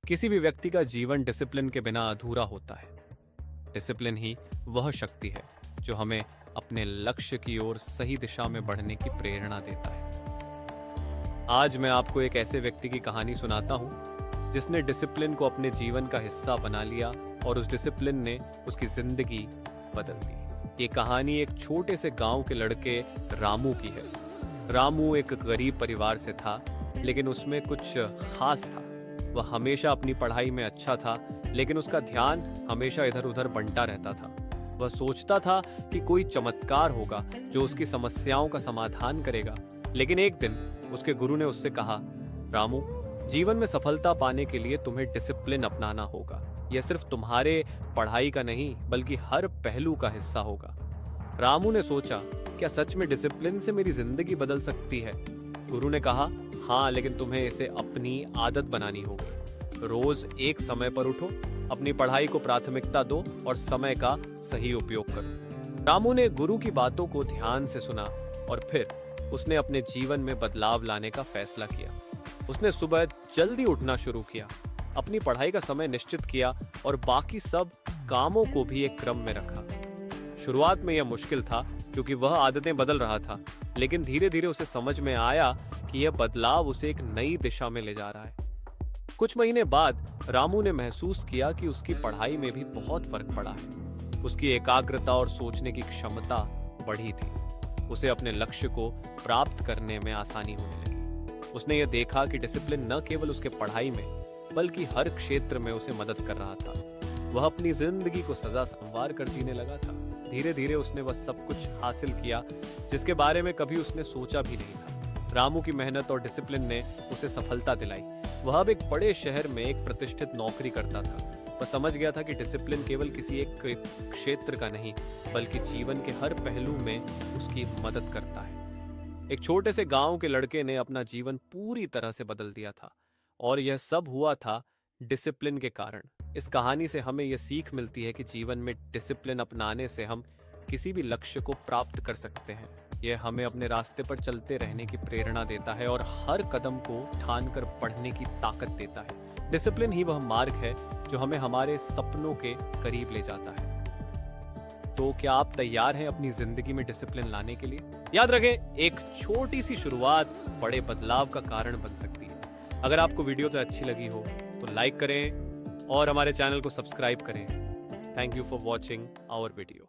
किसी भी व्यक्ति का जीवन डिसिप्लिन के बिना अधूरा होता है। डिसिप्लिन ही वह शक्ति है जो हमें अपने लक्ष्य की ओर सही दिशा में बढ़ने की प्रेरणा देता है। आज मैं आपको एक ऐसे व्यक्ति की कहानी सुनाता हूँ जिसने डिसिप्लिन को अपने जीवन का हिस्सा बना लिया और उस डिसिप्लिन ने उसकी जिंदगी बदल दी। ये कहानी एक छोटे से गांव के लड़के रामू की है। रामू एक गरीब परिवार से था, लेकिन उसमें कुछ खास था। वह हमेशा अपनी पढ़ाई में अच्छा था, लेकिन उसका ध्यान हमेशा इधर उधर बंटा रहता था। वह सोचता था कि कोई चमत्कार होगा जो उसकी समस्याओं का समाधान करेगा। लेकिन एक दिन उसके गुरु ने उससे कहा, रामू, जीवन में सफलता पाने के लिए तुम्हें डिसिप्लिन अपनाना होगा। यह सिर्फ तुम्हारे पढ़ाई का नहीं, बल्कि हर पहलू का हिस्सा होगा। रामू ने सोचा, क्या सच में डिसिप्लिन से मेरी जिंदगी बदल सकती है? गुरु ने कहा, हाँ, लेकिन तुम्हें इसे अपनी आदत बनानी होगी। रोज एक समय पर उठो, अपनी पढ़ाई को प्राथमिकता दो और समय का सही उपयोग करो। रामू ने गुरु की बातों को ध्यान से सुना और फिर उसने अपने जीवन में बदलाव लाने का फैसला किया। उसने सुबह जल्दी उठना शुरू किया, अपनी पढ़ाई का समय निश्चित किया और बाकी सब कामों को भी एक क्रम में रखा। शुरुआत में यह मुश्किल था क्योंकि वह आदतें बदल रहा था, लेकिन धीरे धीरे उसे समझ में आया कि यह बदलाव उसे एक नई दिशा में ले जा रहा है। कुछ महीने बाद रामू ने महसूस किया कि उसकी पढ़ाई में भी बहुत फर्क पड़ा है। उसकी एकाग्रता और सोचने की क्षमता बढ़ी थी। उसे अपने लक्ष्य को प्राप्त करने में आसानी होने लगी। उसने यह देखा कि डिसिप्लिन न केवल उसके पढ़ाई में, बल्कि हर क्षेत्र में उसे मदद कर रहा था। वह अपनी जिंदगी को सजा संवार कर जीने लगा था। धीरे धीरे उसने वह सब कुछ हासिल किया जिसके बारे में कभी उसने सोचा भी नहीं था। रामू की मेहनत और डिसिप्लिन ने उसे सफलता दिलाई। वह अब एक बड़े शहर में एक प्रतिष्ठित नौकरी करता था। वह समझ गया था कि डिसिप्लिन केवल किसी एक क्षेत्र का नहीं, बल्कि जीवन के हर पहलू में उसकी मदद करता है। एक छोटे से गांव के लड़के ने अपना जीवन पूरी तरह से बदल दिया था, और यह सब हुआ था डिसिप्लिन के कारण। इस कहानी से हमें यह सीख मिलती है कि जीवन में डिसिप्लिन अपनाने से हम किसी भी लक्ष्य को प्राप्त कर सकते हैं। यह हमें अपने रास्ते पर चलते रहने की प्रेरणा देता है और हर कदम को ठान कर बढ़ने की ताकत देता है। डिसिप्लिन ही वह मार्ग है जो हमें हमारे सपनों के करीब ले जाता है। तो क्या आप तैयार हैं अपनी जिंदगी में डिसिप्लिन लाने के लिए? याद रखें, एक छोटी सी शुरुआत बड़े बदलाव का कारण बन सकती है। अगर आपको वीडियो तो अच्छी लगी हो तो लाइक करें और हमारे चैनल को सब्सक्राइब करें। Thank you for watching our video.